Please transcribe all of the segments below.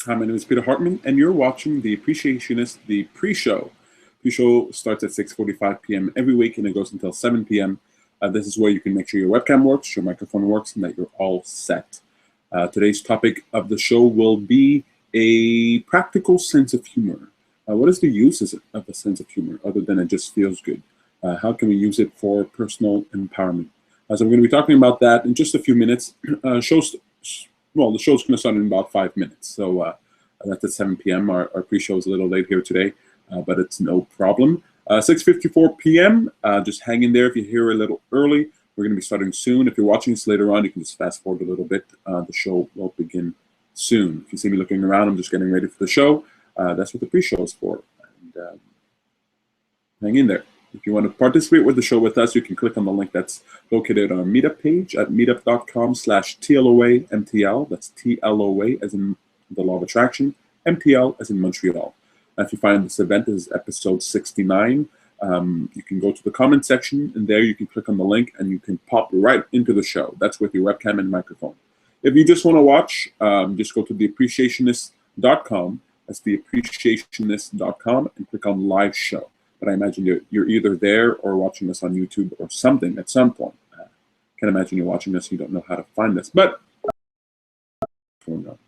Hi, my name is Peter Hartman, and you're watching The Appreciationist, the pre-show. Pre-show starts at 6:45 p.m. every week, and it goes until 7 p.m. This is where you can make sure your webcam works, your microphone works, and that you're all set. Today's topic of the show will be a practical sense of humor. What is the use of a sense of humor, other than it just feels good? How can we use it for personal empowerment? So we're going to be talking about that in just a few minutes. The show's going to start in about 5 minutes. So that's at 7 p.m. Our pre-show is a little late here today, but it's no problem. 6:54 p.m. Just hang in there if you're here a little early. We're going to be starting soon. If you're watching this later on, you can just fast forward a little bit. The show will begin soon. If you see me looking around, I'm just getting ready for the show. That's what the pre-show is for. And hang in there. If you want to participate with the show with us, you can click on the link that's located on our meetup page at meetup.com/TLOA-MTL. That's TLOA as in the law of attraction, MTL as in Montreal. Now, if you find this event is episode 69, you can go to the comment section, and there you can click on the link and you can pop right into the show. That's with your webcam and microphone. If you just want to watch, just go to theappreciationist.com. That's theappreciationist.com and click on live show. But I imagine you're either there or watching us on YouTube or something at some point. Can't imagine you're watching us and you don't know how to find us. But I'm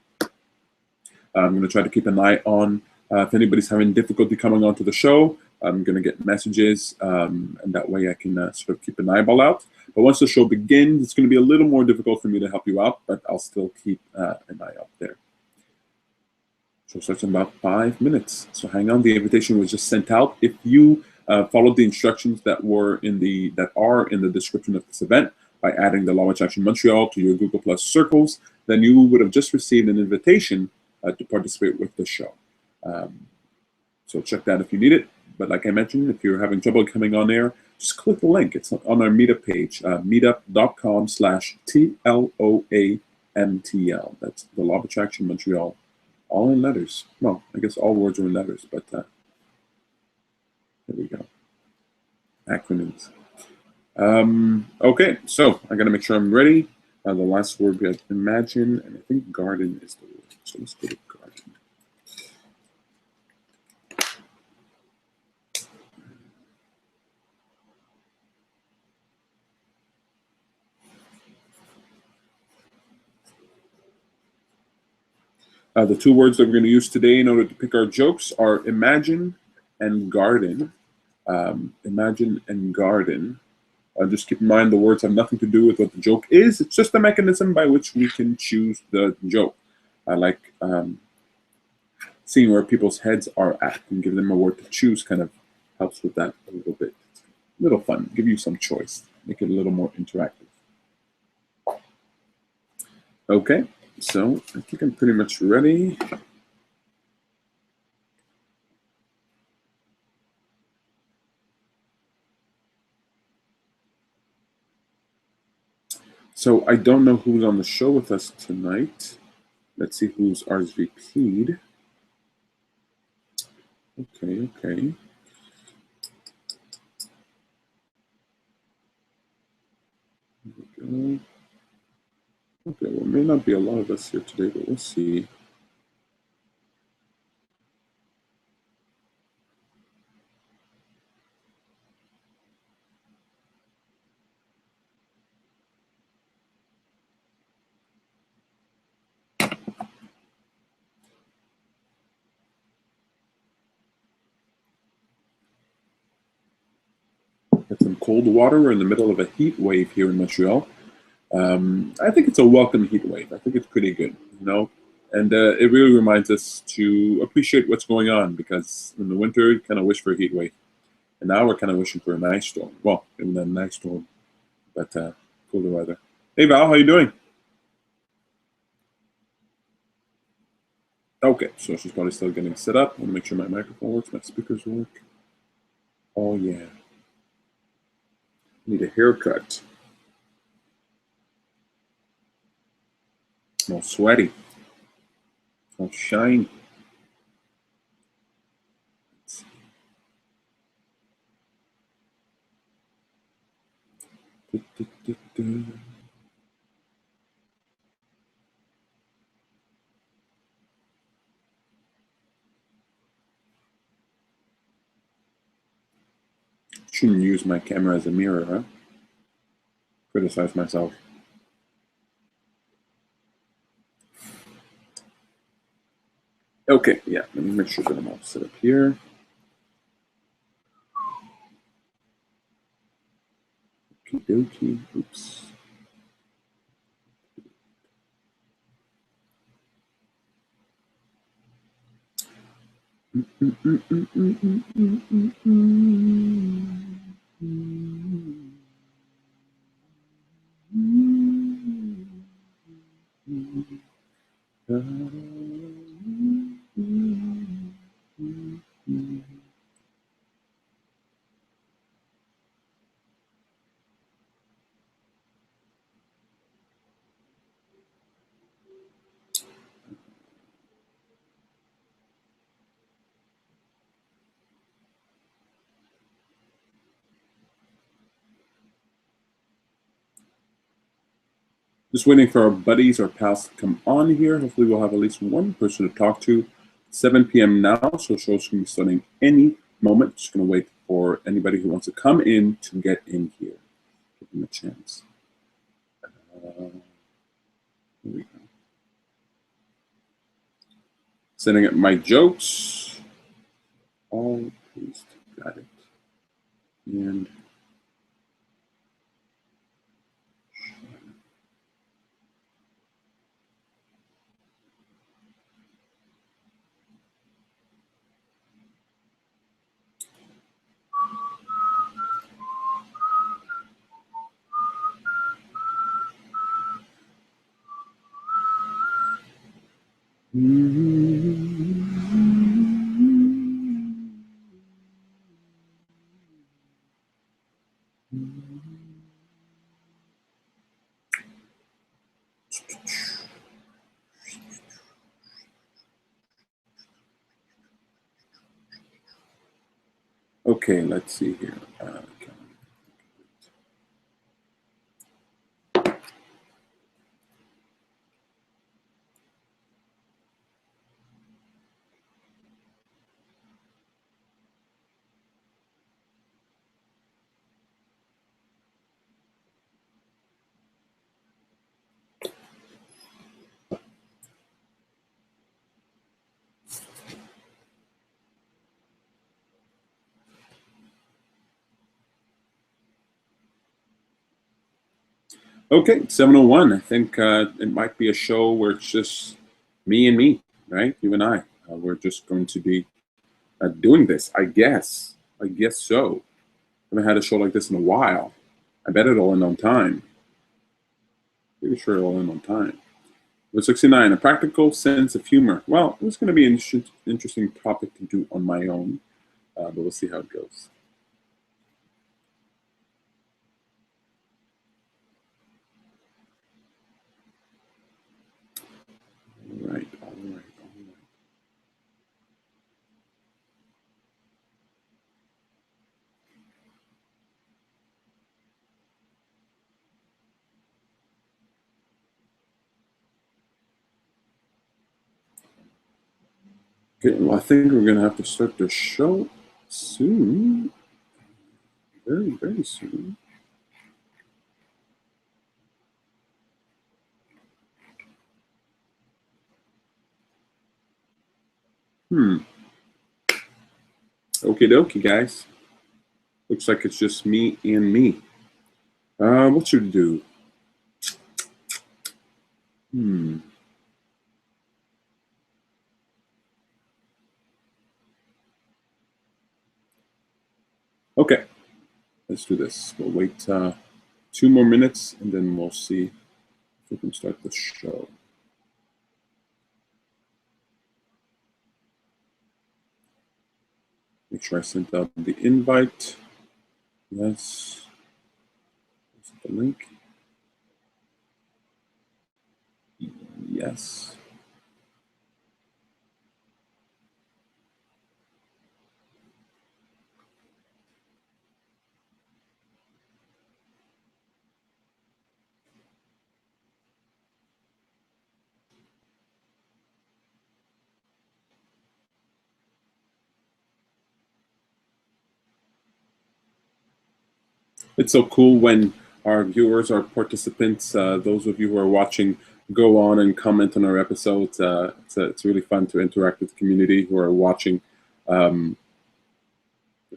going to try to keep an eye on if anybody's having difficulty coming onto the show. I'm going to get messages, and that way I can sort of keep an eyeball out. But once the show begins, it's going to be a little more difficult for me to help you out, but I'll still keep an eye out there. So it starts in about 5 minutes. So hang on. The invitation was just sent out. If you followed the instructions that are in the description of this event by adding the Law of Attraction Montreal to your Google Plus circles, then you would have just received an invitation to participate with the show. So check that if you need it. But like I mentioned, if you're having trouble coming on air, just click the link. It's on our meetup page, meetup.com/TLOA-MTL. That's the Law of Attraction Montreal. All in letters. Well, I guess all words are in letters, but there we go. Acronyms. Okay, so I got to make sure I'm ready. The last word we have imagine, and I think garden is the word. So let's go to garden. The two words that we're going to use today in order to pick our jokes are imagine and garden. Imagine and garden. Just keep in mind the words have nothing to do with what the joke is. It's just a mechanism by which we can choose the joke. I like seeing where people's heads are at and give them a word to choose kind of helps with that a little bit. A little fun. Give you some choice. Make it a little more interactive. Okay, so I think I'm pretty much ready. So I don't know who's on the show with us tonight. Let's see who's RSVP'd. Okay. Here we go. Okay, well, may not be a lot of us here today, but we'll see. Got some cold water. We're in the middle of a heat wave here in Montreal. I think it's a welcome heat wave. I think it's pretty good, you know? And it really reminds us to appreciate what's going on, because in the winter, you kind of wish for a heat wave. And now we're kind of wishing for a nice storm. Well, maybe not a nice storm, but cooler weather. Hey, Val, how you doing? Okay, so she's probably still getting set up. I want to make sure my microphone works, my speakers work. Oh, yeah. Need a haircut. All sweaty. All shiny. shouldn't use my camera as a mirror, huh? Criticize myself. Okay, yeah, let me make sure that I'm all set up here. Okie dokie, oops. Just waiting for our buddies or pals to come on here. Hopefully we'll have at least one person to talk to. 7 p.m. now, so show's going to be starting any moment. Just going to wait for anybody who wants to come in to get in here. Give them a chance. Here we go. Sending up my jokes. All please, got it. And okay, let's see here. Okay, 7:01. I think it might be a show where it's just me and me, right? You and I. We're just going to be doing this, I guess. I guess so. I haven't had a show like this in a while. I bet it'll end on time. Pretty sure it'll end on time. Number 69, a practical sense of humor. Well, it's going to be an interesting topic to do on my own, but we'll see how it goes. All right, all right, all right. Okay, well, I think we're going to have to start the show soon. Very, very soon. Okie dokie, guys. Looks like it's just me and me. What should we do? Okay, let's do this. We'll wait 2 more minutes and then we'll see if we can start the show. Make sure I sent out the invite. Yes. The link. Yes. It's so cool when our viewers, our participants, those of you who are watching, go on and comment on our episodes. It's really fun to interact with the community who are watching. If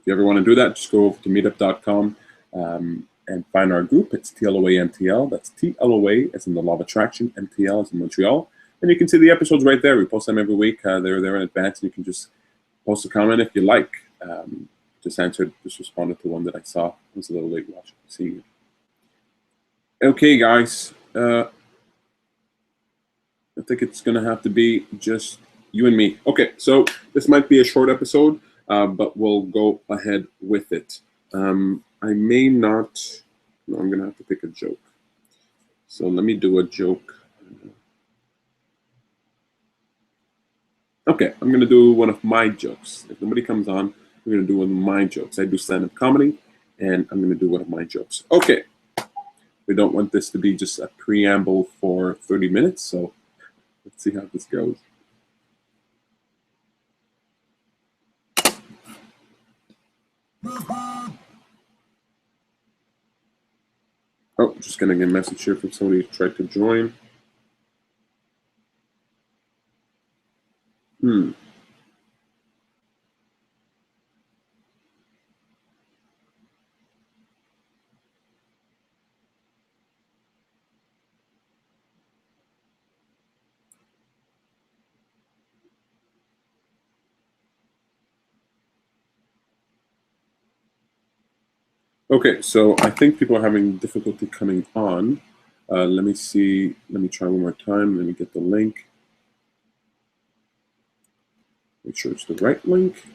you ever want to do that, just go over to meetup.com and find our group. It's TLOA MTL. That's TLOA as in the Law of Attraction, MTL as in Montreal. And you can see the episodes right there. We post them every week. They're there in advance, and you can just post a comment if you like. Just responded to one that I saw. I was a little late seeing it. Okay, guys. I think it's going to have to be just you and me. Okay, so this might be a short episode, but we'll go ahead with it. I may not. No, I'm going to have to pick a joke. So let me do a joke. Okay, I'm going to do one of my jokes. If nobody comes on, I'm going to do one of my jokes. I do stand-up comedy, and I'm going to do one of my jokes. Okay. We don't want this to be just a preamble for 30 minutes, so let's see how this goes. Oh, just getting a message here from somebody who tried to join. Okay, so I think people are having difficulty coming on. Let me see. Let me try one more time. Let me get the link. Make sure it's the right link.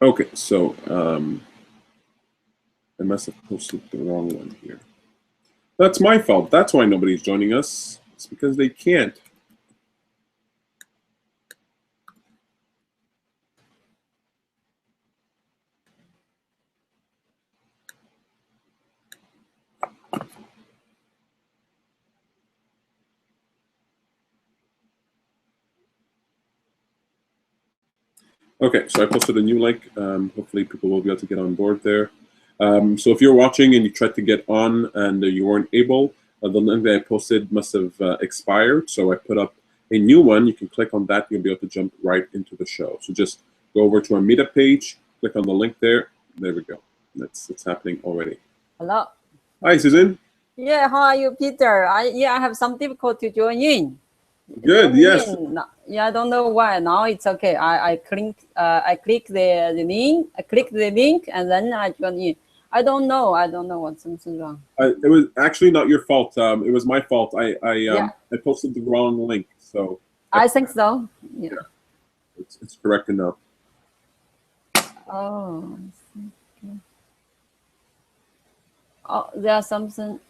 Okay, so I must have posted the wrong one here. That's my fault. That's why nobody's joining us. It's because they can't. Okay, so I posted a new link. Hopefully people will be able to get on board there. So if you're watching and you tried to get on and you weren't able, the link that I posted must have expired. So I put up a new one. You can click on that. You'll be able to jump right into the show. So just go over to our meetup page, click on the link there. There we go. That's happening already. Hello. Hi, Susan. Yeah, how are you, Peter? I have some difficulty to join in. Good. Yes. Yeah, I don't know why. Now it's okay. I click the link. I click the link and then I join in. I don't know what's something wrong. It was actually not your fault. It was my fault. I posted the wrong link. So I think so. Yeah. It's correct enough. Oh. Okay. Oh, there's something.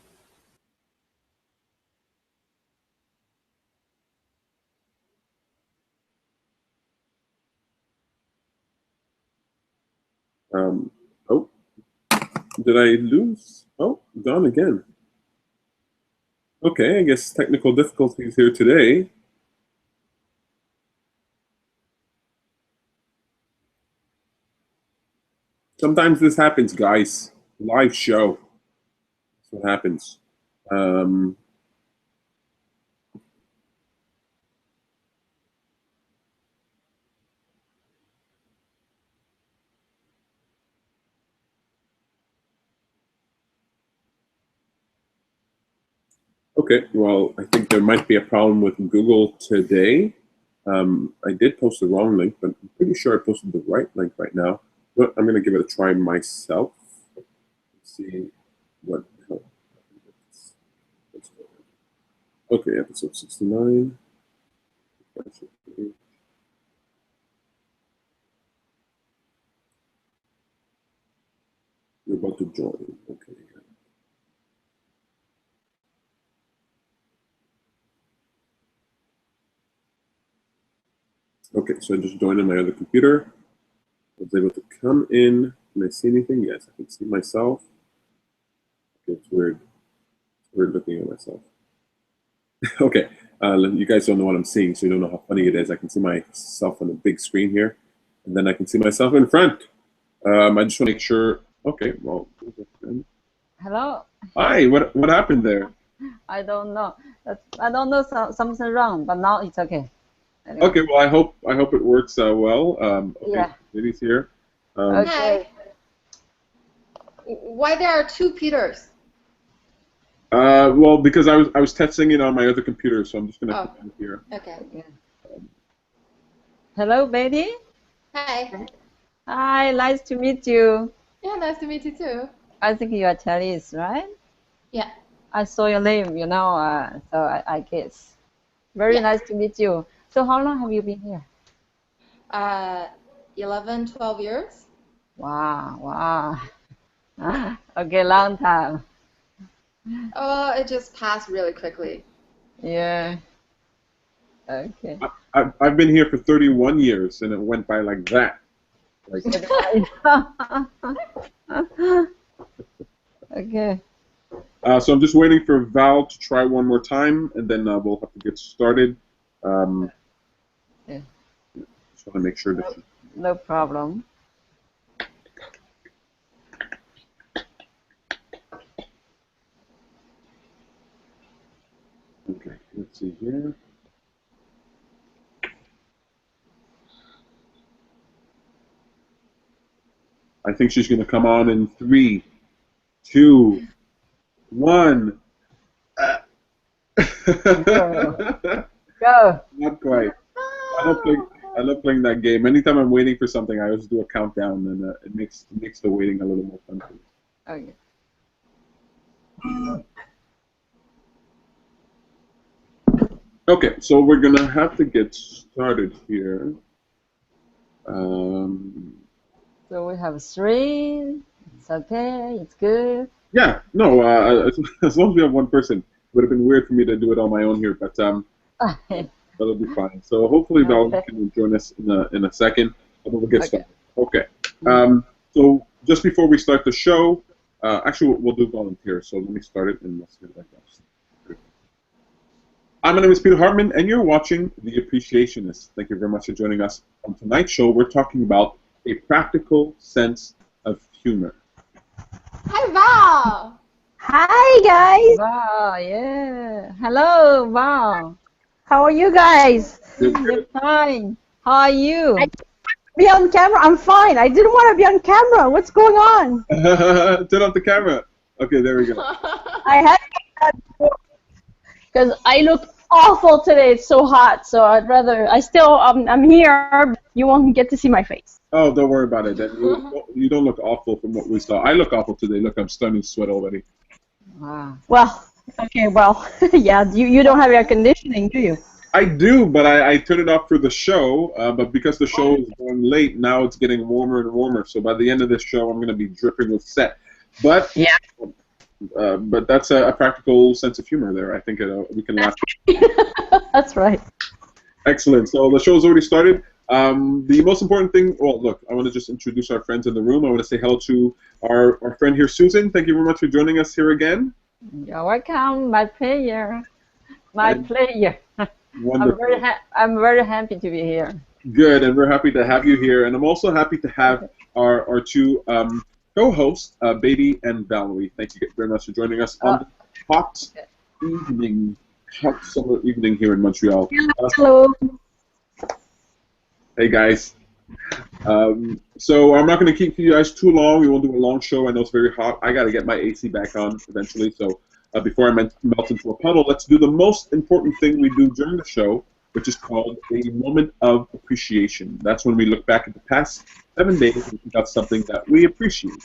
Oh, did I lose? Oh, gone again. Okay, I guess technical difficulties here today. Sometimes this happens, guys. Live show. That's what happens. Okay, well, I think there might be a problem with Google today. I did post the wrong link, but I'm pretty sure I posted the right link right now. But I'm going to give it a try myself. Let's see what help. Okay, episode 69. You're about to join. Okay. Okay, so I just joined on my other computer. I was able to come in. Can I see anything? Yes, I can see myself. Okay, it's weird. It's weird looking at myself. Okay, you guys don't know what I'm seeing, so you don't know how funny it is. I can see myself on the big screen here, and then I can see myself in front. I just want to make sure. Okay, well. Hello. Hi. What happened there? I don't know. I don't know something wrong, but now it's okay. Anyway. Okay. Well, I hope it works well. Okay, yeah. Lily's here. Okay. Hi. Why there are two Peters? Well, because I was testing it on my other computer, so I'm just gonna put it here. Okay. Yeah. Hello, Betty. Hi. Hi. Nice to meet you. Yeah, nice to meet you too. I think you are Chinese, right? Yeah. I saw your name, so I guess. Very nice to meet you. So how long have you been here? 11, 12 years. Wow. Okay, long time. Oh, it just passed really quickly. Yeah. Okay. I've been here for 31 years, and it went by like that. Okay. So I'm just waiting for Val to try one more time, and then we'll have to get started. Yeah. Just want to make sure that. No problem. Okay, let's see here. I think she's going to come on in 3, 2, 1. Go. Not quite. I love playing that game. Anytime I'm waiting for something, I always do a countdown, and it makes the waiting a little more fun for me. Okay. Okay, so we're gonna have to get started here. So we have 3. It's okay. It's good. Yeah, no. As long as we have one person, it would have been weird for me to do it on my own here, but that'll be fine. So hopefully Val can join us in a second, and we'll get started. Okay. So just before we start the show, actually we'll do volunteer. So let me start it, and let's see if that goes. My name is Peter Hartman, and you're watching The Appreciationist. Thank you very much for joining us. On tonight's show, we're talking about a practical sense of humor. Hi, Val. Hi, guys. Wow, yeah. Hello, wow. How are you guys? You're fine. How are you? Be on camera. I'm fine. I didn't want to be on camera. What's going on? Turn off the camera. Okay, there we go. I had because I look awful today. It's so hot, so I'd rather. I'm here. You won't get to see my face. Oh, don't worry about it. You don't look awful from what we saw. I look awful today. Look, I'm starting to sweat already. Wow. Well, okay. Well, yeah. You don't have air conditioning, do you? I do, but I turned it off for the show. But because the show is going late, now it's getting warmer and warmer. So by the end of this show, I'm going to be dripping with sweat. But yeah. But that's a practical sense of humor there. I think we can laugh. That's right. Excellent. So the show's already started. The most important thing, well, look, I want to just introduce our friends in the room. I want to say hello to our friend here, Susan. Thank you very much for joining us here again. You're welcome, my player. Wonderful. I'm very happy to be here. Good, and we're happy to have you here. And I'm also happy to have our two co-hosts, Beatty and Valerie. Thank you very much for joining us on the hot summer evening here in Montreal. Hello. Hey guys. So I'm not going to keep you guys too long. We won't do a long show. I know it's very hot. I got to get my AC back on eventually. So before I melt into a puddle, let's do the most important thing we do during the show, which is called a moment of appreciation. That's when we look back at the past 7 days and think about something that we appreciate,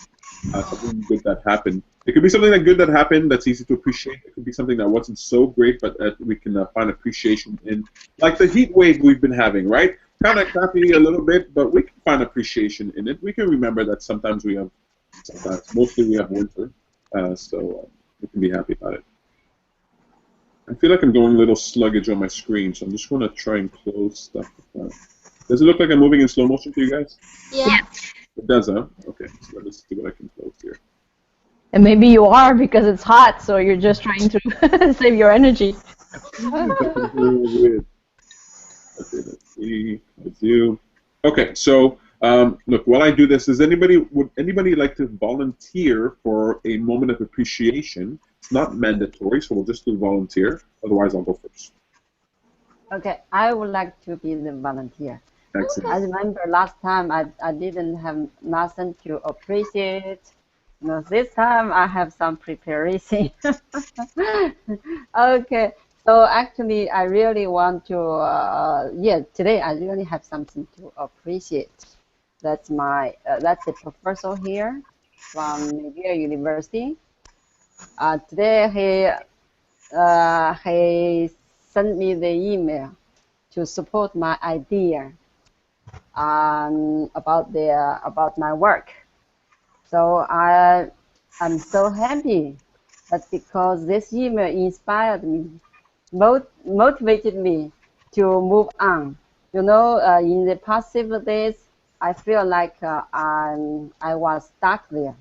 something good that happened. It could be something good that happened that's easy to appreciate. It could be something that wasn't so great, but that we can find appreciation in, like the heat wave we've been having, right? Kind of crappy a little bit, but we can find appreciation in it. We can remember that mostly we have winter, so we can be happy about it. I feel like I'm going a little sluggish on my screen, so I'm just going to try and close stuff. Does it look like I'm moving in slow motion to you guys? Yeah. It does, huh? Okay, so let me see what I can close here. And maybe you are because it's hot, so you're just trying to save your energy. Weird. Okay, let's see. Let's do. Okay, so look, while I do this, would anybody like to volunteer for a moment of appreciation? It's not mandatory, so we'll just do volunteer. Otherwise, I'll go first. Okay, I would like to be the volunteer. Excellent. I remember last time I didn't have nothing to appreciate. You know, this time I have some preparation. Okay, so actually I really want to, today I really have something to appreciate. That's that's the professor here from McGill University. Today he sent me the email to support my idea about my work. So I'm so happy. That's because this email inspired me, motivated me to move on. You know, in the past several days, I feel like I was stuck there.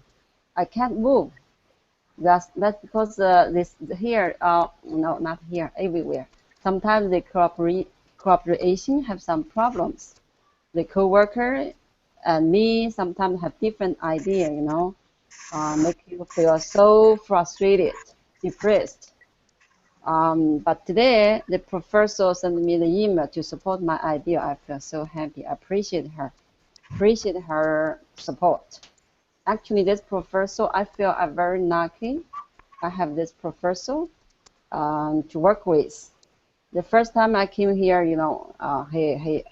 I can't move. That's because this here, no, not here, everywhere. Sometimes the cooperation have some problems. The coworker and me sometimes have different idea, you know, make you feel so frustrated, depressed. But today, the professor sent me the email to support my idea. I feel so happy. I appreciate her support. Actually, this professor, I feel I'm very lucky. I have this professor to work with. The first time I came here, you know, the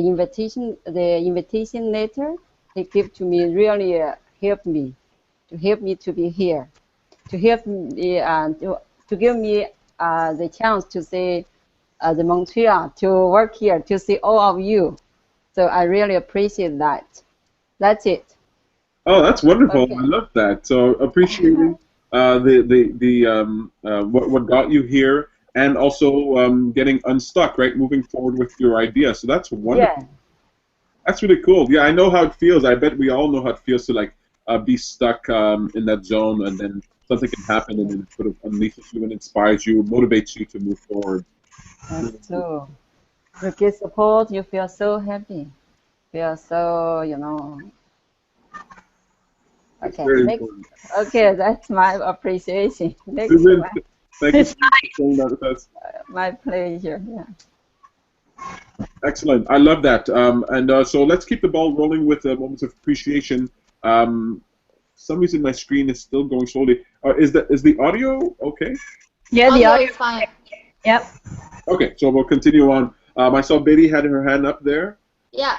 invitation letter he gave to me really helped me to be here, to help me to give me the chance to see the Montreal, to work here, to see all of you. So I really appreciate that. That's it. Oh, that's wonderful. Okay. I love that. So appreciating what got you here, and also getting unstuck, right? Moving forward with your idea. So that's wonderful. Yeah. That's really cool. Yeah, I know how it feels. I bet we all know how it feels to like be stuck in that zone, and then something can happen, and then it sort of unleashes you and inspires you, motivates you to move forward. That's true. You get support, you feel so happy. Feel so, you know. It's Okay, very next. important. Okay, that's my appreciation. Next Susan, one. thank you for sharing that with us. My pleasure. Yeah. Excellent. I love that. So let's keep the ball rolling with moments of appreciation. For some reason my screen is still going slowly. Is the audio okay? Yeah, the audio. is fine. Yep. Okay, so we'll continue on. I saw Betty had her hand up there. Yeah,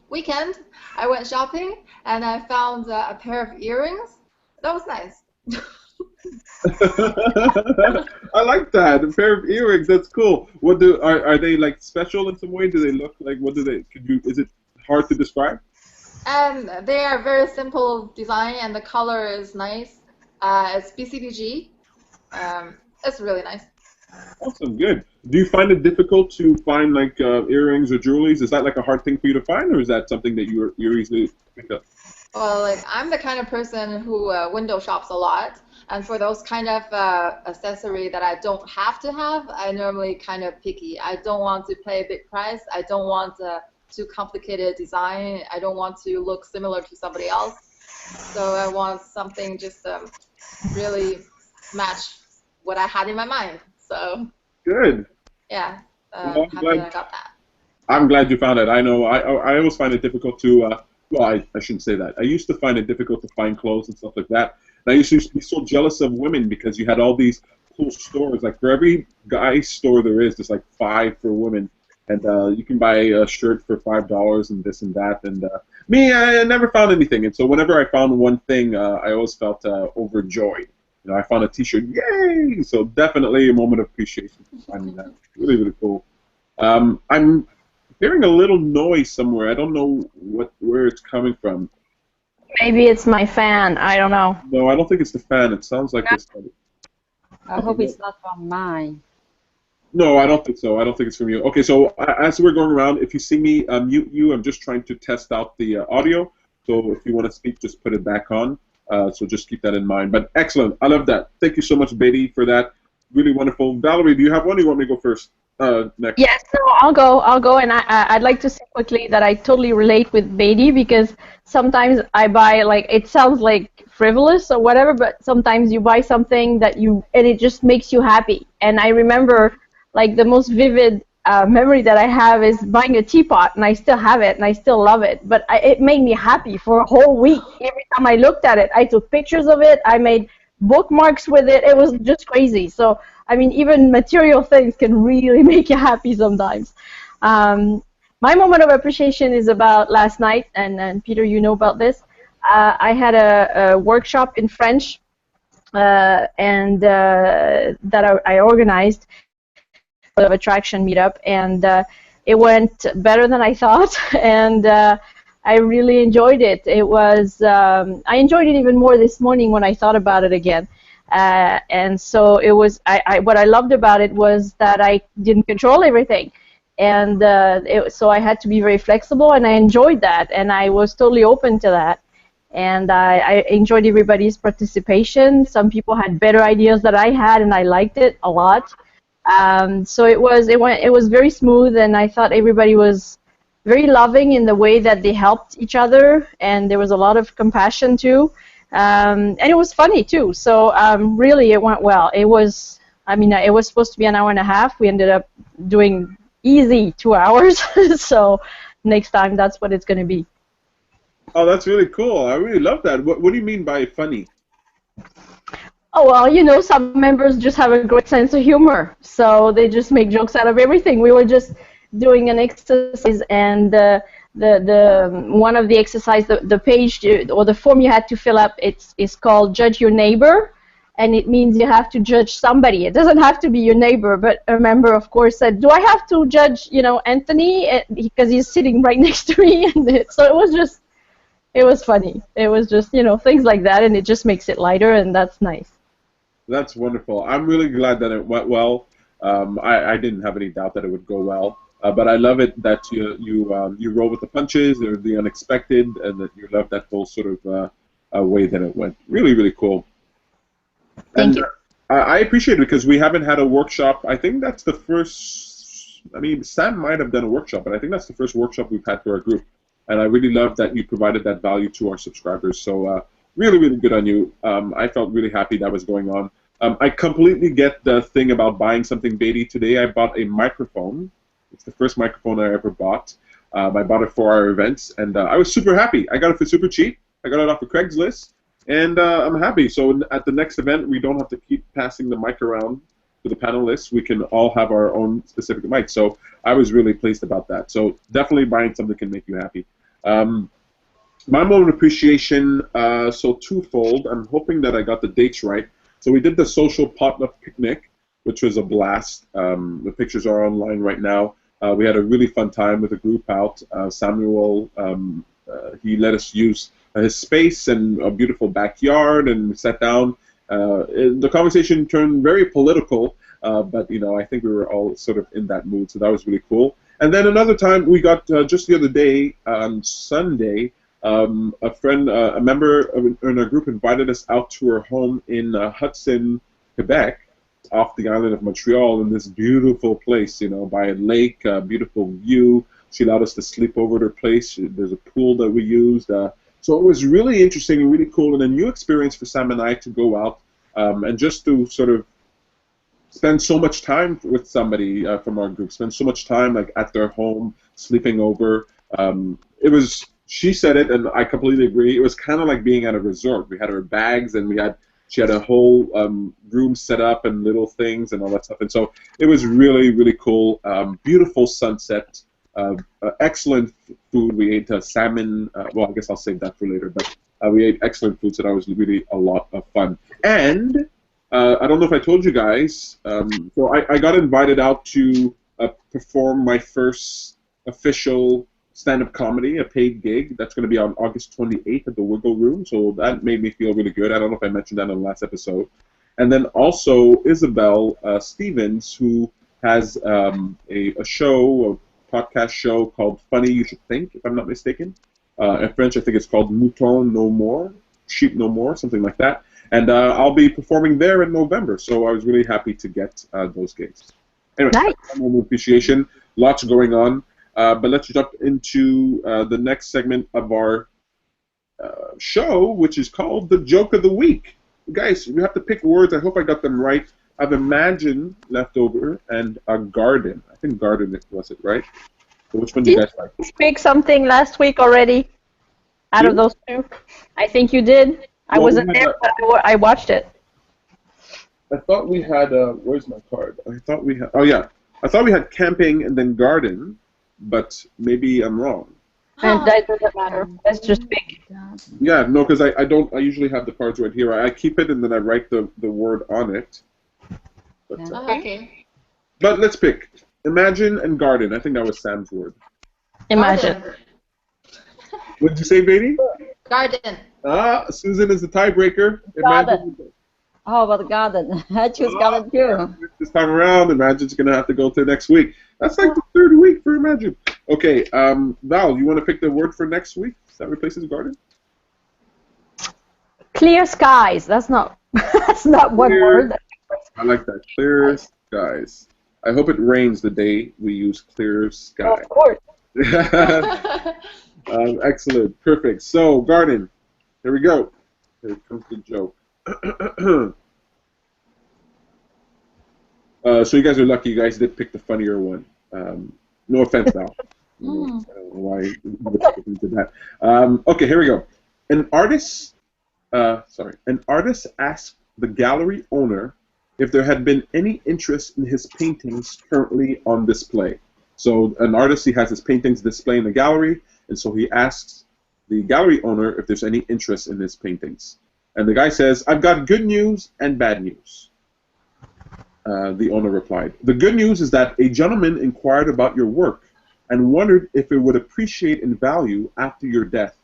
weekend I went shopping and I found a pair of earrings. That was nice. I like that. A pair of earrings. That's cool. Are they like special in some way? Do they look like is it hard to describe? And they are very simple design and the color is nice. It's BCBG. It's really nice. Awesome, good. Do you find it difficult to find like earrings or jewelries? Is that like a hard thing for you to find, or is that something that you're easily pick up? Well, like I'm the kind of person who window shops a lot, and for those kind of accessory that I don't have to have, I normally kind of picky. I don't want to pay a big price. I don't want too complicated design. I don't want to look similar to somebody else. So I want something just really match what I had in my mind. So Good. yeah, Well, happy I got that. I'm glad you found it. I know I always find it difficult to, well, I shouldn't say that. I used to find it difficult to find clothes and stuff like that. And I used to be so jealous of women because you had all these cool stores. Like for every guy store there is, there's like 5 for women. And you can buy a shirt for $5 and this and that. And me, I never found anything. And so whenever I found one thing, I always felt overjoyed. You know, I found a T-shirt, yay! So definitely a moment of appreciation for finding that. Really, really cool. I'm hearing a little noise somewhere. I don't know where it's coming from. Maybe it's my fan. I don't know. No, I don't think it's the fan. It sounds like this. I hope it's not from mine. No, I don't think so. I don't think it's from you. Okay, so as we're going around, if you see me mute you, I'm just trying to test out the audio. So if you want to speak, just put it back on. So just keep that in mind. But excellent. I love that. Thank you so much, Beatty, for that. Really wonderful. Valerie, do you have one or you want me to go first? Next. Yes, no, I'll go, and I'd like to say quickly that I totally relate with Beatty, because sometimes I buy, like, it sounds like frivolous or whatever, but sometimes you buy something and it just makes you happy. And I remember, like, the most vivid memory that I have is buying a teapot, and I still have it, and I still love it. But it made me happy for a whole week. Every time I looked at it, I took pictures of it. I made bookmarks with it. It was just crazy. So, I mean, even material things can really make you happy sometimes. My moment of appreciation is about last night, and Peter, you know about this. I had a workshop in French, and that I organized, of attraction meetup, and it went better than I thought, and I really enjoyed it. It was I enjoyed it even more this morning when I thought about it again. And so it was. What I loved about it was that I didn't control everything, and so I had to be very flexible, and I enjoyed that, and I was totally open to that. And I enjoyed everybody's participation. Some people had better ideas than I had, and I liked it a lot. So it was very smooth, and I thought everybody was very loving in the way that they helped each other, and there was a lot of compassion too, and it was funny too. So really, it went well. It was supposed to be an hour and a half. We ended up doing easy 2 hours. So next time, that's what it's going to be. Oh, that's really cool. I really love that. What do you mean by funny? Oh, well, some members just have a great sense of humor, so they just make jokes out of everything. We were just doing an exercise, and the one of the exercise, the page or the form you had to fill up, it's called Judge Your Neighbor, and it means you have to judge somebody. It doesn't have to be your neighbor, but a member, of course, said, "Do I have to judge, Anthony, because he's sitting right next to me?" And so it was funny. It was just, things like that, and it just makes it lighter, and that's nice. That's wonderful. I'm really glad that it went well. I didn't have any doubt that it would go well, but I love it that you roll with the punches, or the unexpected, and that you love that whole sort of way that it went. Really, really cool. Thank you. I appreciate it because we haven't had a workshop. I think that's the first. I mean, Sam might have done a workshop, but I think that's the first workshop we've had for our group. And I really love that you provided that value to our subscribers. So really, really good on you. I felt really happy that was going on. I completely get the thing about buying something, Beatty. Today I bought a microphone. It's the first microphone I ever bought. I bought it for our events, and I was super happy. I got it for super cheap. I got it off of Craigslist, and I'm happy. So at the next event, we don't have to keep passing the mic around to the panelists. We can all have our own specific mic. So I was really pleased about that. So definitely buying something can make you happy. My moment of appreciation, so twofold. I'm hoping that I got the dates right. So we did the social potluck picnic, which was a blast. The pictures are online right now. We had a really fun time with a group out. Samuel, he let us use his space and a beautiful backyard, and we sat down. The conversation turned very political, but I think we were all sort of in that mood, so that was really cool. And then another time we got, just the other day, on Sunday, a friend, a member in our group invited us out to her home in Hudson, Quebec, off the island of Montreal, in this beautiful place, by a lake, beautiful view. She allowed us to sleep over at her place. There's a pool that we used. So it was really interesting and really cool, and a new experience for Sam and I to go out and just to sort of spend so much time with somebody from our group, spend so much time like at their home, sleeping over. It was, she said it, and I completely agree, it was kind of like being at a resort. We had our bags, and she had a whole room set up and little things and all that stuff. And so it was really, really cool. Beautiful sunset. Excellent food. We ate salmon. Well, I guess I'll save that for later. But we ate excellent food, so that was really a lot of fun. And I don't know if I told you guys, so I got invited out to perform my first official stand-up comedy, a paid gig. That's going to be on August 28th at the Wiggle Room, so that made me feel really good. I don't know if I mentioned that in the last episode. And then also Isabel Stevens, who has a show, a podcast show called Funny You Should Think, if I'm not mistaken. In French, I think it's called Mouton No More, Sheep No More, something like that. And I'll be performing there in November, so I was really happy to get those gigs. Anyway, Nice. appreciation, lots going on. But let's jump into the next segment of our show, which is called the Joke of the Week. Guys, we have to pick words. I hope I got them right. I've imagined leftover and a garden. I think garden was it, right? So which one do you guys like? Did you speak something last week already? Out of those two? I think you did. I wasn't there, but I watched it. I thought we had, where's my card? I thought we had, oh yeah. I thought we had camping and then garden, but maybe I'm wrong. And that doesn't matter. Let's just pick. Yeah, no, because I usually have the cards right here. I keep it and then I write the word on it. But, Okay. but let's pick. Imagine and garden. I think that was Sam's word. Imagine. What did you say, Beatty? Garden. Susan is the tiebreaker. Imagine. How about the garden? I choose garden too. This time around, Imagine's going to have to go to next week. That's like the third week for Imagine. Okay, Val, you want to pick the word for next week? That replaces garden? Clear skies. That's not. That's not one word. I like that. Clear skies. I hope it rains the day we use clear sky. Of course. Excellent. Perfect. So, garden. Here we go. Here comes the joke. So you guys are lucky. You guys did pick the funnier one. No offense, Val. I don't know why you did that. Okay, here we go. An artist asked the gallery owner if there had been any interest in his paintings currently on display. So an artist, he has his paintings displayed in the gallery, and so he asks the gallery owner if there's any interest in his paintings. And the guy says, "I've got good news and bad news." The owner replied, "The good news is that a gentleman inquired about your work and wondered if it would appreciate in value after your death.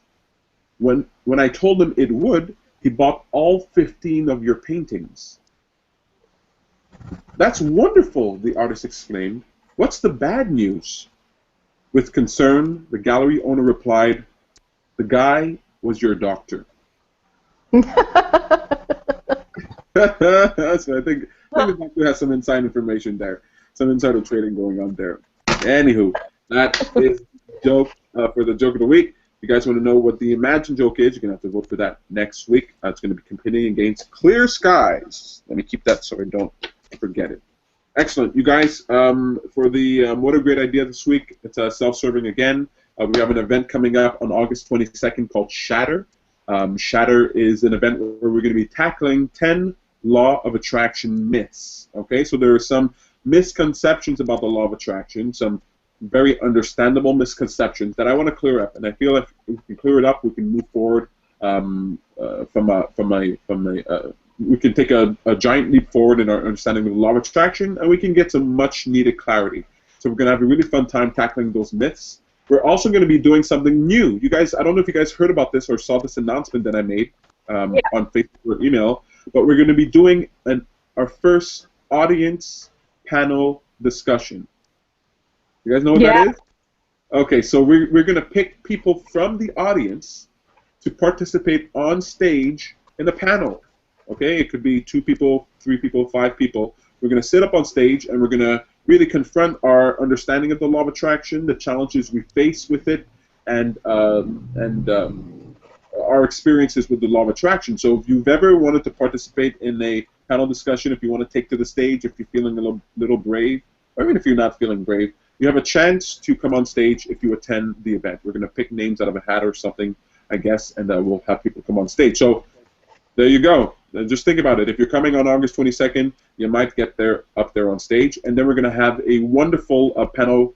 When I told him it would, he bought all 15 of your paintings." "That's wonderful," the artist exclaimed. "What's the bad news?" With concern, the gallery owner replied, "The guy was your doctor." So I think the doctor has some inside information there, some insider trading going on there. Anywho, that is the joke for the joke of the week. If you guys want to know what the Imagine joke is, you're going to have to vote for that next week. It's going to be competing against Clear Skies. Let me keep that so I don't forget it. Excellent. You guys, for the What a Great Idea this week, it's self-serving again. We have an event coming up on August 22nd called Shatter. Shatter is an event where we're going to be tackling 10 law of attraction myths. Okay, so there are some misconceptions about the law of attraction, some very understandable misconceptions that I want to clear up, and I feel if we can clear it up, we can move forward we can take a giant leap forward in our understanding of the law of attraction, and we can get some much needed clarity. So we're going to have a really fun time tackling those myths. We're also going to be doing something new. You guys, I don't know if you guys heard about this or saw this announcement that I made on Facebook or email, but we're going to be doing our first audience panel discussion. You guys know what that is? Okay, so we're going to pick people from the audience to participate on stage in a panel. Okay, it could be 2 people, 3 people, 5 people. We're going to sit up on stage and we're going to really confront our understanding of the law of attraction, the challenges we face with it, and our experiences with the law of attraction. So if you've ever wanted to participate in a panel discussion, if you want to take to the stage, if you're feeling a little brave, or even if you're not feeling brave, you have a chance to come on stage if you attend the event. We're going to pick names out of a hat or something, I guess, and we'll have people come on stage. So there you go. Just think about it. If you're coming on August 22nd, you might get up there on stage, and then we're going to have a wonderful panel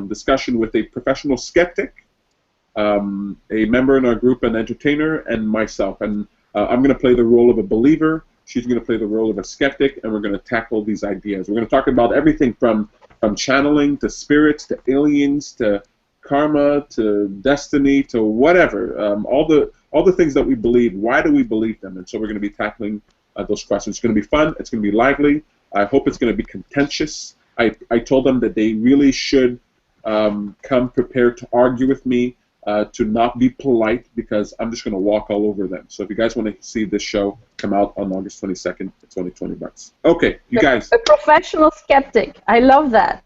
discussion with a professional skeptic, a member in our group, an entertainer, and myself. And I'm going to play the role of a believer. She's going to play the role of a skeptic, and we're going to tackle these ideas. We're going to talk about everything from channeling to spirits to aliens to karma to destiny to whatever. All the things that we believe. Why do we believe them? And so we're going to be tackling those questions. It's going to be fun. It's going to be lively. I hope it's going to be contentious. I told them that they really should come prepared to argue with me, to not be polite, because I'm just going to walk all over them. So if you guys want to see this show come out on August 22nd, it's only $20. Okay, you guys. A professional skeptic. I love that.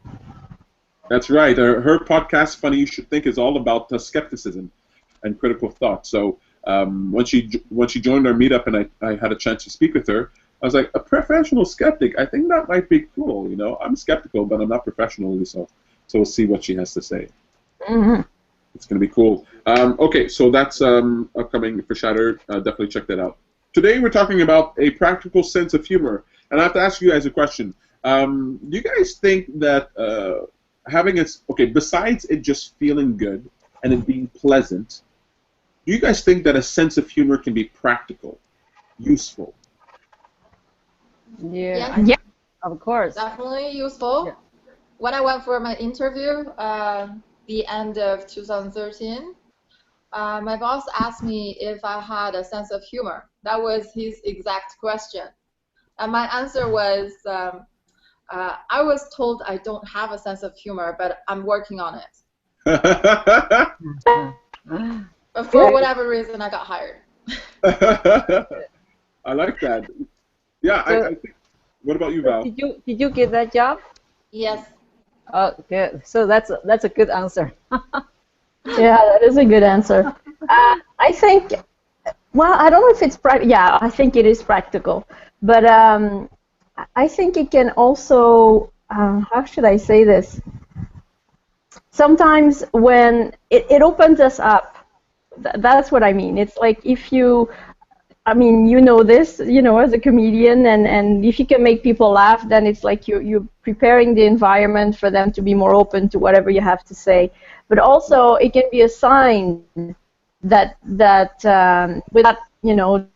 That's right. Her podcast, Funny You Should Think, is all about skepticism and critical thought. So when she joined our meetup and I had a chance to speak with her, I was like, a professional skeptic, I think that might be cool. You know, I'm skeptical, but I'm not professional, so we'll see what she has to say. Mm-hmm. It's going to be cool. Okay, so that's upcoming for Shatter. Definitely check that out. Today we're talking about a practical sense of humor. And I have to ask you guys a question. Do you guys think that having a... Okay, besides it just feeling good and it being pleasant, do you guys think that a sense of humor can be practical, useful? Yeah. Yeah. Of course. Definitely useful. Yeah. When I went for my interview, the end of 2013, my boss asked me if I had a sense of humor. That was his exact question. And my answer was, I was told I don't have a sense of humor, but I'm working on it. But for whatever reason, I got hired. I like that. Yeah, So, I think. What about you, Val? Did you get that job? Yes. Oh, good. So that's a good answer. Yeah, that is a good answer. I think, well, I don't know if it's practical. Yeah, I think it is practical. But I think it can also, how should I say this? Sometimes when it opens us up, that's what I mean. It's like if you, I mean, you know this, you know, as a comedian, and if you can make people laugh, then it's like you're preparing the environment for them to be more open to whatever you have to say. But also, it can be a sign that without, you know,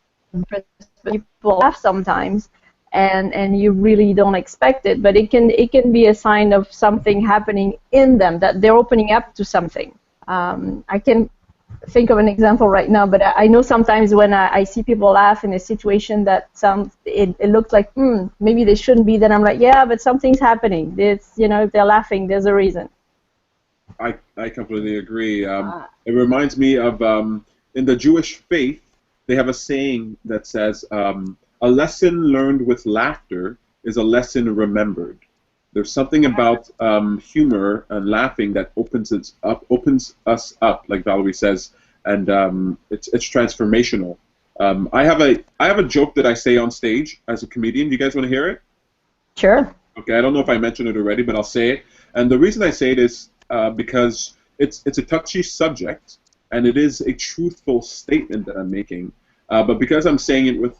people laugh sometimes, and you really don't expect it. But it can be a sign of something happening in them, that they're opening up to something. I can think of an example right now, but I know sometimes when I see people laugh in a situation that it looks like maybe they shouldn't be, then I'm like, yeah, but something's happening. It's, you know, if they're laughing, there's a reason. I completely agree. It reminds me of in the Jewish faith, they have a saying that says, a lesson learned with laughter is a lesson remembered. There's something about humor and laughing that opens us up, like Valerie says, and it's transformational. I have a joke that I say on stage as a comedian. Do you guys want to hear it? Sure. Okay, I don't know if I mentioned it already, but I'll say it. And the reason I say it is because it's a touchy subject, and it is a truthful statement that I'm making. But because I'm saying it with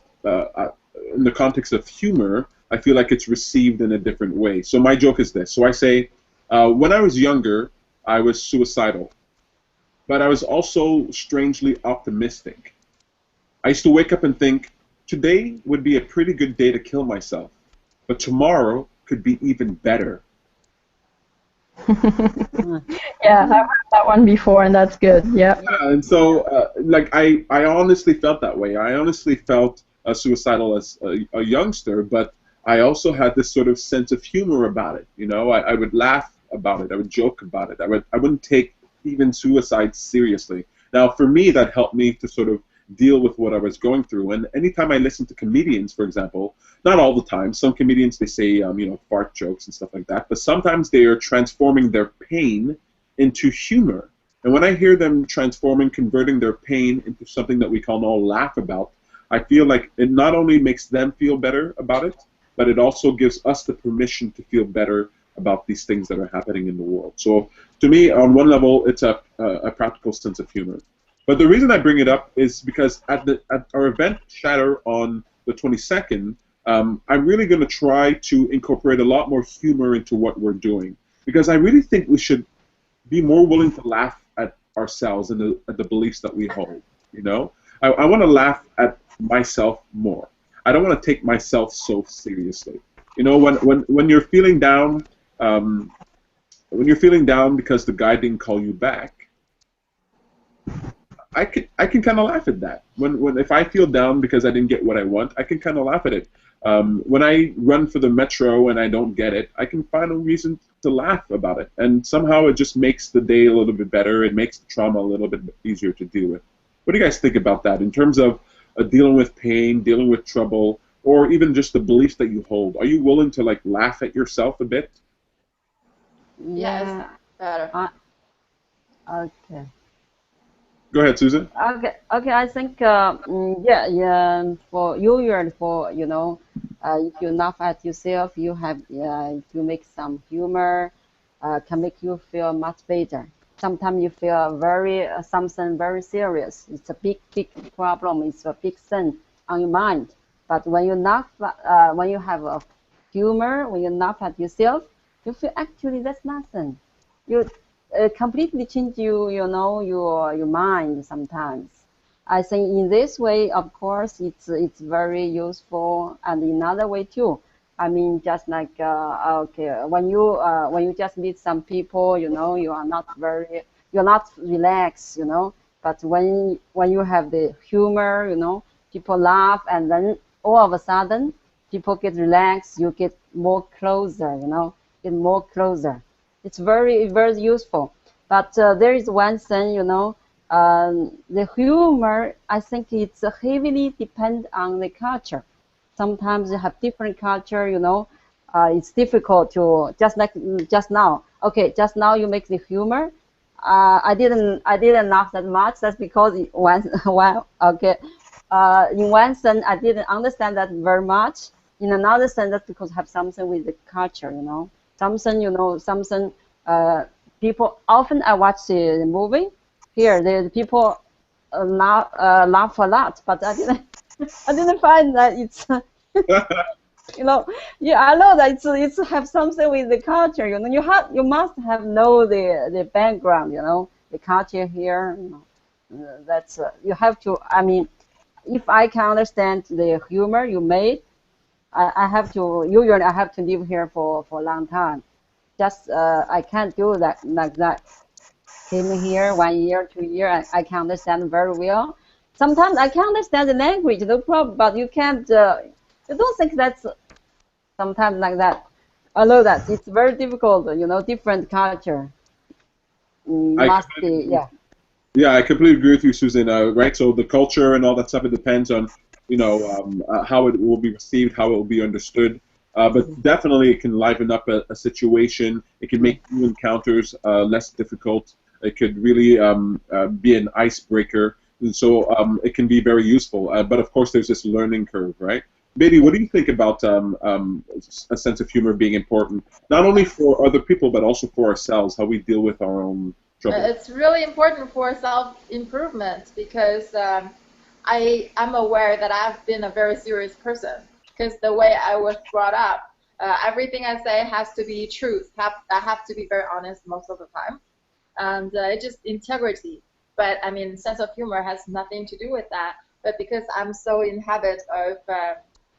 in the context of humor, I feel like it's received in a different way. So my joke is this. So I say, when I was younger, I was suicidal, but I was also strangely optimistic. I used to wake up and think, today would be a pretty good day to kill myself, but tomorrow could be even better. Yeah, I've heard that one before, and that's good. Yeah. Yeah, and so, like, I honestly felt that way. I honestly felt suicidal as a youngster, but I also had this sort of sense of humor about it. You know, I would laugh about it. I would joke about it. I wouldn't take even suicide seriously. Now, for me, that helped me to sort of deal with what I was going through. And anytime I listen to comedians, for example, not all the time. Some comedians, they say, you know, fart jokes and stuff like that. But sometimes they are transforming their pain into humor. And when I hear them converting their pain into something that we can all laugh about, I feel like it not only makes them feel better about it, but it also gives us the permission to feel better about these things that are happening in the world. So to me, on one level, it's a practical sense of humor. But the reason I bring it up is because at our event Shatter on the 22nd, I'm really going to try to incorporate a lot more humor into what we're doing, because I really think we should be more willing to laugh at ourselves and at the beliefs that we hold. You know, I want to laugh at myself more. I don't want to take myself so seriously. You know, when you're feeling down, because the guy didn't call you back, I can kind of laugh at that. When if I feel down because I didn't get what I want, I can kind of laugh at it. When I run for the metro and I don't get it, I can find a reason to laugh about it, and somehow it just makes the day a little bit better. It makes the trauma a little bit easier to deal with. What do you guys think about that in terms of dealing with pain, dealing with trouble, or even just the beliefs that you hold? Are you willing to like laugh at yourself a bit? Yes, better. Okay. Go ahead, Susan. Okay. I think yeah. For usually, for if you laugh at yourself, you have to make some humor, can make you feel much better. Sometimes you feel very something very serious. It's a big problem. It's a big thing on your mind. But when you laugh, when you have a humor, when you laugh at yourself, you feel actually that's nothing. You completely change your mind sometimes. I think in this way, of course, it's very useful, and in another way too. I mean, just like okay, when you just meet some people, you're not relaxed, But when you have the humor, people laugh, and then all of a sudden, people get relaxed. You get more closer, get more closer. It's very useful. But there is one thing, the humor, I think it's heavily depend on the culture. Sometimes you have different culture, it's difficult to, just now. Okay, just now you make the humor. I didn't laugh that much. That's because in one sense I didn't understand that very much. In another sense, that's because I have something with the culture, something. People often I watch the movie. Here, the people laugh a lot, but I didn't find that it's yeah, I know that it's have something with the culture. You must have know the background. The culture here. That's you have to. I mean, if I can understand the humor you made, I have to. Usually, I have to live here for a long time. Just I can't do that like that. Came here 1 year, 2 years, I can understand very well. Sometimes I can understand the language, no problem, but you can't. You don't think that's sometimes like that. I know that it's very difficult. Different culture. Must be, yeah. Yeah, I completely agree with you, Susan. Right, so the culture and all that stuff, it depends on, how it will be received, how it will be understood. But definitely, it can liven up a situation. It can make new encounters less difficult. It could really be an icebreaker, and so it can be very useful. But of course, there's this learning curve, right? Beatty, what do you think about a sense of humor being important, not only for other people, but also for ourselves, how we deal with our own trouble? It's really important for self-improvement because I'm aware that I've been a very serious person because the way I was brought up, everything I say has to be truth. I have to be very honest most of the time. And it's just integrity. But I mean, sense of humor has nothing to do with that. But because I'm so in habit of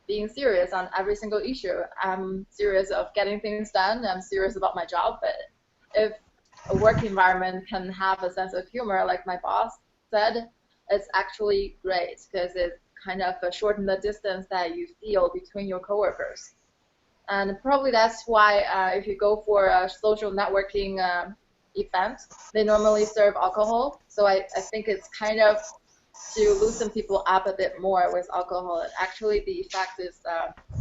being serious on every single issue, I'm serious of getting things done. I'm serious about my job. But if a work environment can have a sense of humor, like my boss said, it's actually great because it kind of shortens the distance that you feel between your coworkers. And probably that's why if you go for a social networking event, they normally serve alcohol. So I think it's kind of to loosen people up a bit more with alcohol. And actually, the effect is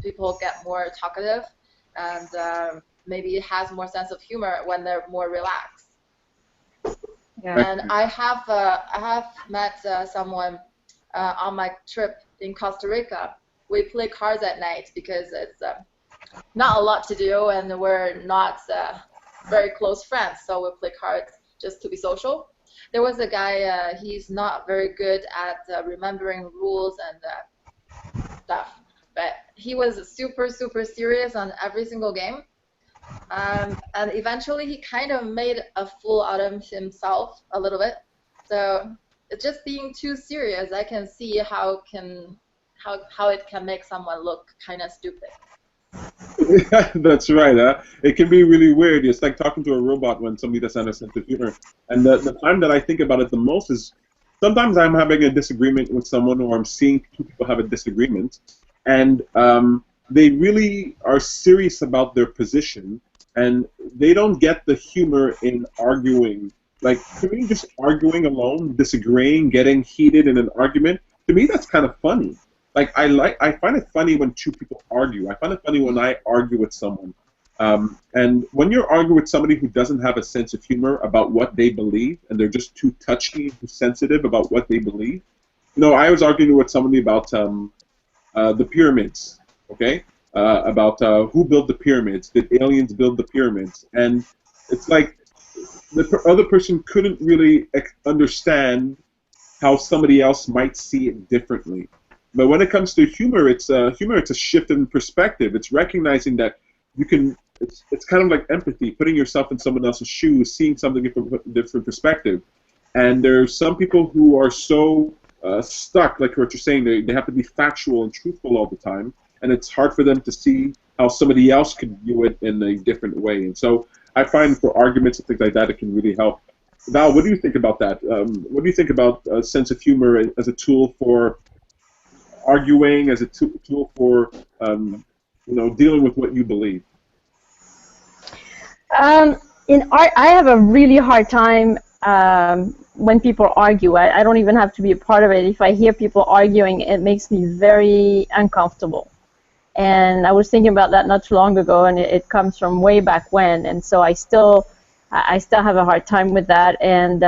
people get more talkative and maybe has more sense of humor when they're more relaxed. Yeah. And I have met someone on my trip in Costa Rica. We play cards at night because it's not a lot to do and we're not very close friends, so we play cards just to be social. There was a guy, he's not very good at remembering rules and stuff, but he was super serious on every single game. And eventually he kind of made a fool out of himself a little bit. So just being too serious, I can see how it can make someone look kind of stupid. That's right. It can be really weird. It's like talking to a robot when somebody doesn't have a sense of humor. And the time that I think about it the most is sometimes I'm having a disagreement with someone, or I'm seeing two people have a disagreement, and they really are serious about their position, and they don't get the humor in arguing. Like, to me, just arguing alone, disagreeing, getting heated in an argument, to me, that's kind of funny. Like, I find it funny when two people argue. I find it funny when I argue with someone. And when you're arguing with somebody who doesn't have a sense of humor about what they believe, and they're just too touchy, too sensitive about what they believe. You know, I was arguing with somebody about the pyramids, okay? About who built the pyramids, did aliens build the pyramids? And it's like the other person couldn't really understand how somebody else might see it differently. But when it comes to humor, it's a shift in perspective. It's recognizing that you can. It's kind of like empathy, putting yourself in someone else's shoes, seeing something from a different perspective. And there's some people who are so stuck, like what you're saying, they have to be factual and truthful all the time, and it's hard for them to see how somebody else could view it in a different way. And so I find for arguments and things like that, it can really help. Val, what do you think about that? What do you think about a sense of humor as a tool for arguing, as a tool for dealing with what you believe? In art, I have a really hard time when people argue. I don't even have to be a part of it. If I hear people arguing, it makes me very uncomfortable. And I was thinking about that not too long ago, and it comes from way back when. And so I still have a hard time with that. And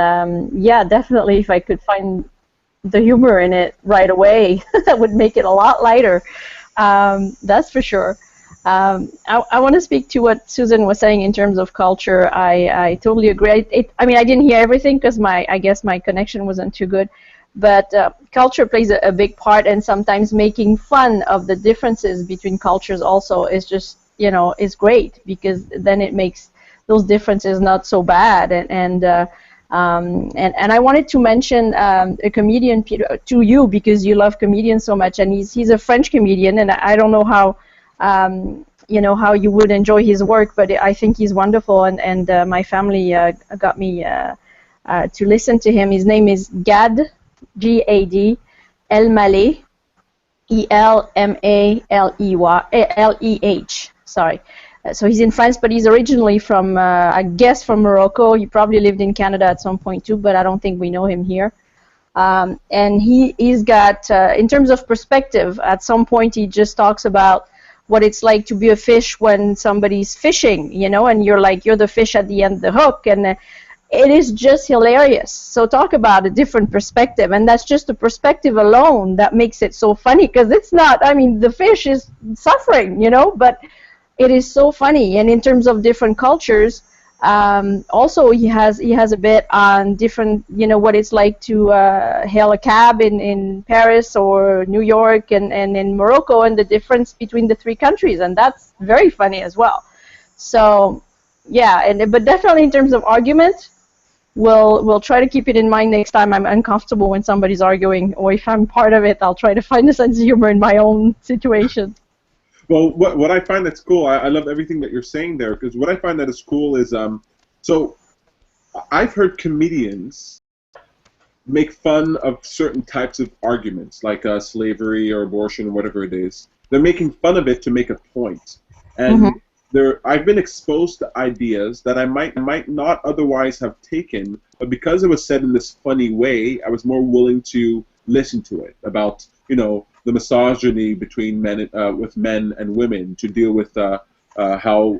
yeah, definitely, if I could find the humor in it right away, that would make it a lot lighter. That's for sure. I want to speak to what Susan was saying in terms of culture. I totally agree. I mean, I didn't hear everything because I guess my connection wasn't too good. But culture plays a big part, and sometimes making fun of the differences between cultures also is just, is great, because then it makes those differences not so bad. And I wanted to mention a comedian to you, because you love comedians so much, and he's a French comedian, and I don't know how how you would enjoy his work, but I think he's wonderful, and my family got me to listen to him. His name is Gad, G-A-D, Elmaleh, E-L-M-A-L-E-H. Sorry. So he's in France, but he's originally from, I guess, from Morocco. He probably lived in Canada at some point too, but I don't think we know him here. And he's got, in terms of perspective, at some point he just talks about what it's like to be a fish when somebody's fishing, and you're the fish at the end of the hook, and it is just hilarious. So talk about a different perspective, and that's just the perspective alone that makes it so funny, because it's not, I mean, the fish is suffering, but it is so funny. And in terms of different cultures, also he has a bit on different, what it's like to hail a cab in Paris or New York and in Morocco, and the difference between the three countries, and that's very funny as well. So yeah, but definitely in terms of argument, we'll try to keep it in mind next time I'm uncomfortable when somebody's arguing, or if I'm part of it, I'll try to find a sense of humor in my own situation. Well, what I find that's cool, I love everything that you're saying there, because what I find that is cool is, so I've heard comedians make fun of certain types of arguments, like slavery or abortion or whatever it is. They're making fun of it to make a point. And I've been exposed to ideas that I might not otherwise have taken, but because it was said in this funny way, I was more willing to listen to it, about, the misogyny between with men and women, to deal with how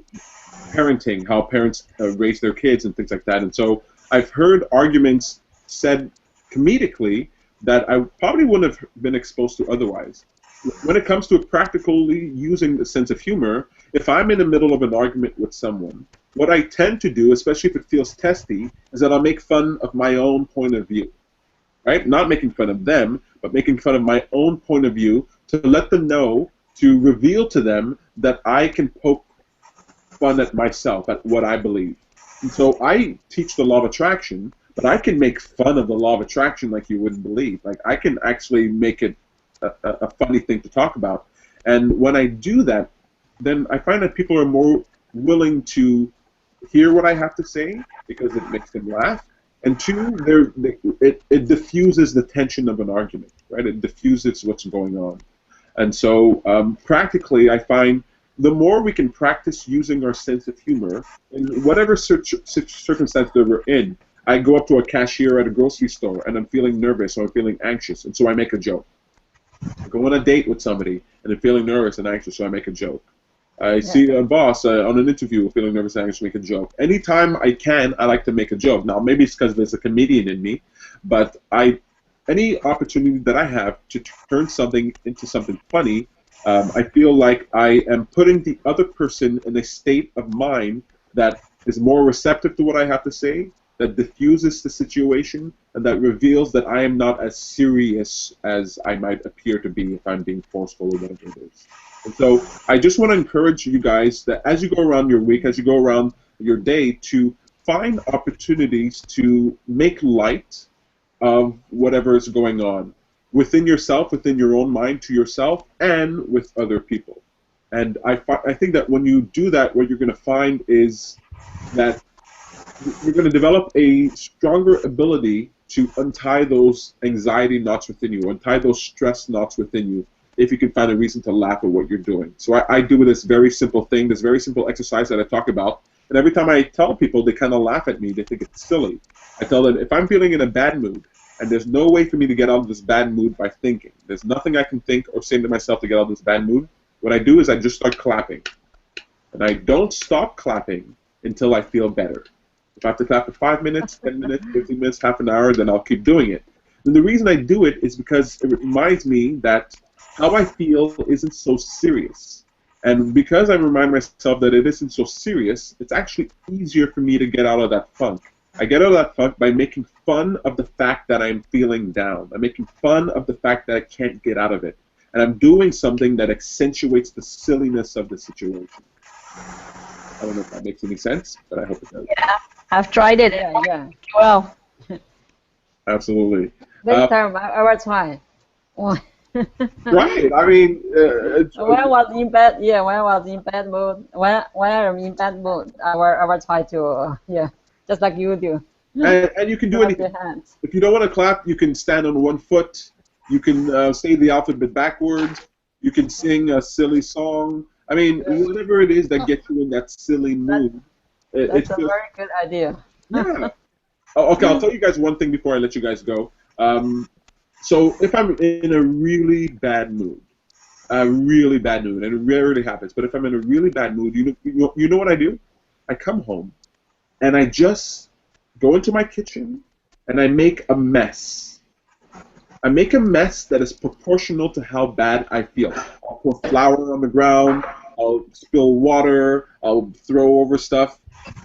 parents raise their kids and things like that. And so I've heard arguments said comedically that I probably wouldn't have been exposed to otherwise. When it comes to practically using the sense of humor, if I'm in the middle of an argument with someone, what I tend to do, especially if it feels testy, is that I'll make fun of my own point of view. Right? Not making fun of them, but making fun of my own point of view, to let them know, to reveal to them that I can poke fun at myself, at what I believe. And so I teach the law of attraction, but I can make fun of the law of attraction like you wouldn't believe. Like, I can actually make it a funny thing to talk about. And when I do that, then I find that people are more willing to hear what I have to say, because it makes them laugh. And two, it diffuses the tension of an argument, right? It diffuses what's going on. And so practically, I find the more we can practice using our sense of humor in whatever circumstance that we're in. I go up to a cashier at a grocery store and I'm feeling nervous or I'm feeling anxious, and so I make a joke. I go on a date with somebody and I'm feeling nervous and anxious, so I make a joke. I see a boss on an interview feeling nervous and anxious, make a joke. Anytime I can, I like to make a joke. Now, maybe it's because there's a comedian in me, but any opportunity that I have to turn something into something funny, I feel like I am putting the other person in a state of mind that is more receptive to what I have to say, that diffuses the situation, and that reveals that I am not as serious as I might appear to be if I'm being forceful or whatever it is. And so I just want to encourage you guys that as you go around your week, as you go around your day, to find opportunities to make light of whatever is going on within yourself, within your own mind, to yourself, and with other people. And I think that when you do that, what you're going to find is that you're going to develop a stronger ability to untie those anxiety knots within you, untie those stress knots within you, if you can find a reason to laugh at what you're doing. So I do this very simple thing, this very simple exercise that I talk about, and every time I tell people, they kind of laugh at me. They think it's silly. I tell them, if I'm feeling in a bad mood, and there's no way for me to get out of this bad mood by thinking, there's nothing I can think or say to myself to get out of this bad mood, what I do is I just start clapping. And I don't stop clapping until I feel better. If I have to clap for 5 minutes, 10 minutes, 15 minutes, half an hour, then I'll keep doing it. And the reason I do it is because it reminds me that how I feel isn't so serious. And because I remind myself that it isn't so serious, it's actually easier for me to get out of that funk. I get out of that funk by making fun of the fact that I'm feeling down. I'm making fun of the fact that I can't get out of it. And I'm doing something that accentuates the silliness of the situation. I don't know if that makes any sense, but I hope it does. Yeah, I've tried it. Yeah. Well. Absolutely. This time I will try. Right. I mean, when I was in bad, when I was in bad mood, when I'm in bad mood, I will try to, just like you do. And you can do anything. If you don't want to clap, you can stand on one foot. You can say the alphabet backwards. You can sing a silly song. I mean, whatever it is that gets you in that silly mood. That's a very good idea. Yeah. Okay, I'll tell you guys one thing before I let you guys go. So if I'm in a really bad mood, and it rarely happens, but if I'm in a really bad mood, you know what I do? I come home, and I just go into my kitchen, and I make a mess. I make a mess that is proportional to how bad I feel. I'll pour flour on the ground, I'll spill water, I'll throw over stuff.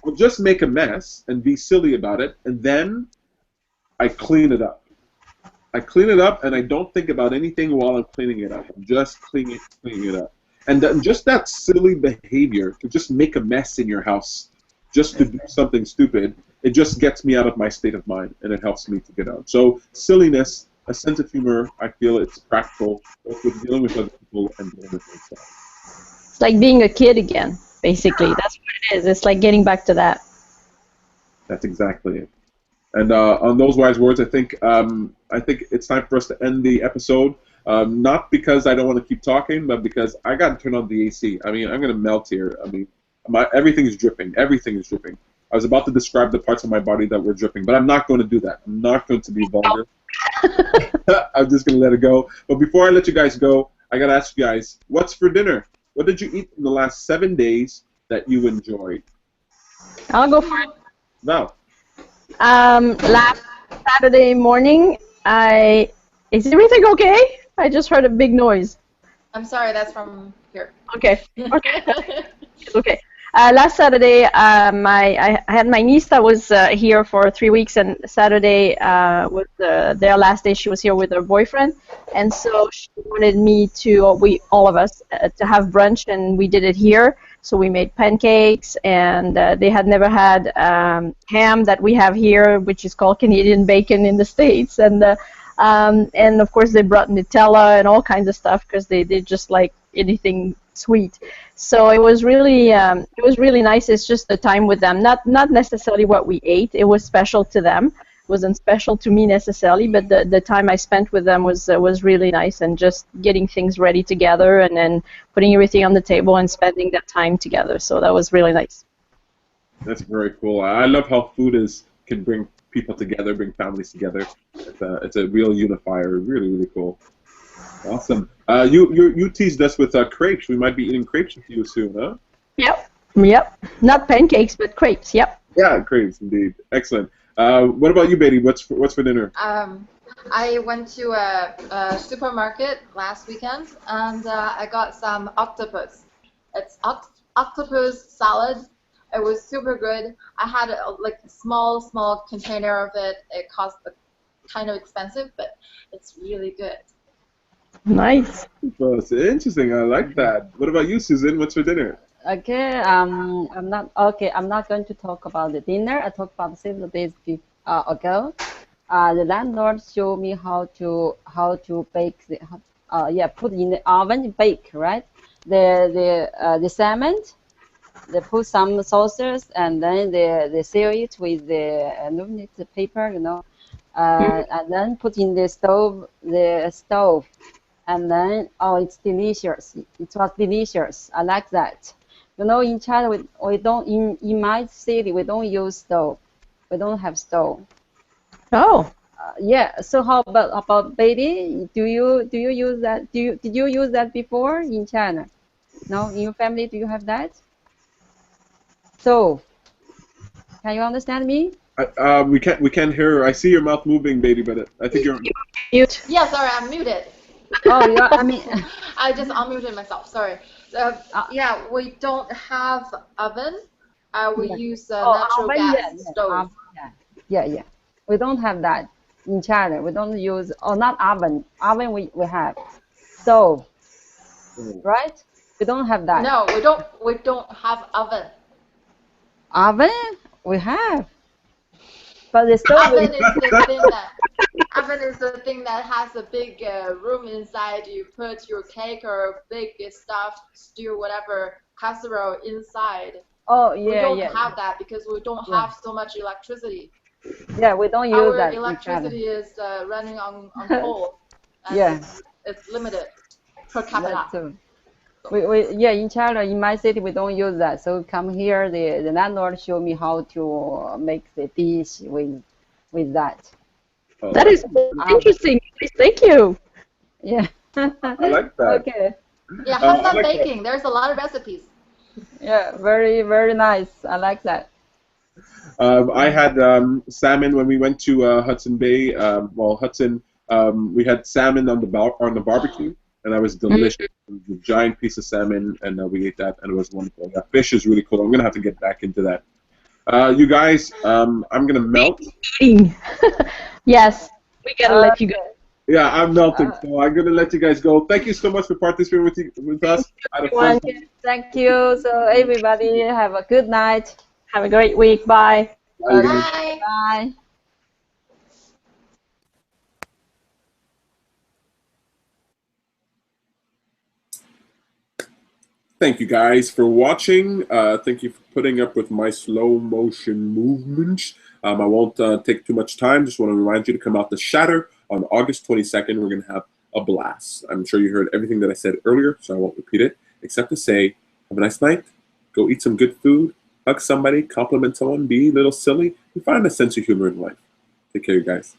I'll just make a mess and be silly about it, and then I clean it up. I clean it up, and I don't think about anything while I'm cleaning it up. I'm just cleaning it up. And just that silly behavior to just make a mess in your house, just to do something stupid, it just gets me out of my state of mind, and it helps me to get out. So silliness, a sense of humor, I feel it's practical, both with dealing with other people and dealing with myself. It's like being a kid again, basically. That's what it is. It's like getting back to that. That's exactly it. And on those wise words, I think it's time for us to end the episode. Not because I don't want to keep talking, but because I got to turn on the AC. I mean, I'm going to melt here. I mean, everything is dripping. Everything is dripping. I was about to describe the parts of my body that were dripping, but I'm not going to do that. I'm not going to be vulgar. I'm just going to let it go. But before I let you guys go, I got to ask you guys, what's for dinner? What did you eat in the last 7 days that you enjoyed? I'll go for it. Val. Last Saturday morning, is everything okay? I just heard a big noise. I'm sorry, that's from here. Okay. It's okay. Last Saturday, I had my niece that was here for 3 weeks, and Saturday was their last day. She was here with her boyfriend, and so she wanted me all of us, to have brunch, and we did it here. So we made pancakes, and they had never had ham that we have here, which is called Canadian bacon in the States, and of course they brought Nutella and all kinds of stuff because they just like anything sweet. So it was really nice. It's just the time with them, not necessarily what we ate. It was special to them, wasn't special to me necessarily, but the time I spent with them was really nice, and just getting things ready together and then putting everything on the table and spending that time together. So that was really nice. That's very cool. I love how food can bring people together, bring families together. It's a real unifier. Really, really cool. Awesome. You teased us with crepes. We might be eating crepes with you soon, huh? Yep. Not pancakes, but crepes. Yep. Yeah, crepes indeed. Excellent. What about you, Beatty? What's for dinner? I went to a supermarket last weekend, and I got some octopus. It's octopus salad. It was super good. I had like a small container of it. It cost kind of expensive, but it's really good. Nice. Well, it's interesting. I like that. What about you, Susan? What's for dinner? Okay, I'm not going to talk about the dinner. I talked about several days ago. The landlord showed me how to bake put in the oven, bake, right? The salmon. They put some sauces, and then they seal it with the aluminum paper, and then put in the stove, and then it's delicious. It was delicious. I like that. In China, we don't in my city we don't use stove. We don't have stove. Oh. Yeah. So how about Beatty? Do you use that? Did you use that before in China? No, in your family, do you have that? So, can you understand me? We can't hear. I see your mouth moving, Beatty, but I think you're mute. Yeah, sorry, I'm muted. Oh, yeah. I mean, I just unmuted myself. Sorry. Yeah, we don't have oven. We use natural gas stove. Yeah. We don't have that in China. We don't use not oven. Oven we have. So, right? We don't have that. No, we don't have oven. Oven we have. But the stove oven is the thing that has a big room inside. You put your cake or big stuff, stew, whatever, casserole inside. Oh, yeah, we don't have that because we don't have so much electricity. Yeah, we don't use that. Our electricity is running on coal. And it's limited per capita. In China, in my city, we don't use that. So come here, the landlord showed me how to make the dish with that. Oh, that is interesting. Thank you. Yeah. I like that. Okay. Yeah, have fun baking. There's a lot of recipes. Yeah, very, very nice. I like that. I had salmon when we went to Hudson Bay. Hudson, we had salmon on the barbecue. And that was delicious. It was a giant piece of salmon, and we ate that, and it was wonderful. Yeah, fish is really cool. I'm gonna have to get back into that. You guys, I'm gonna melt. Yes, we gotta let you go. Yeah, I'm melting, so I'm gonna let you guys go. Thank you so much for participating with us. Thank you. So everybody, have a good night. Have a great week. Bye. Bye. Bye. Thank you guys for watching. Thank you for putting up with my slow motion movements. I won't take too much time. Just want to remind you to come out to Shatter on August 22nd. We're going to have a blast. I'm sure you heard everything that I said earlier, so I won't repeat it, except to say, have a nice night. Go eat some good food. Hug somebody. Compliment someone. Be a little silly. And find a sense of humor in life. Take care, you guys.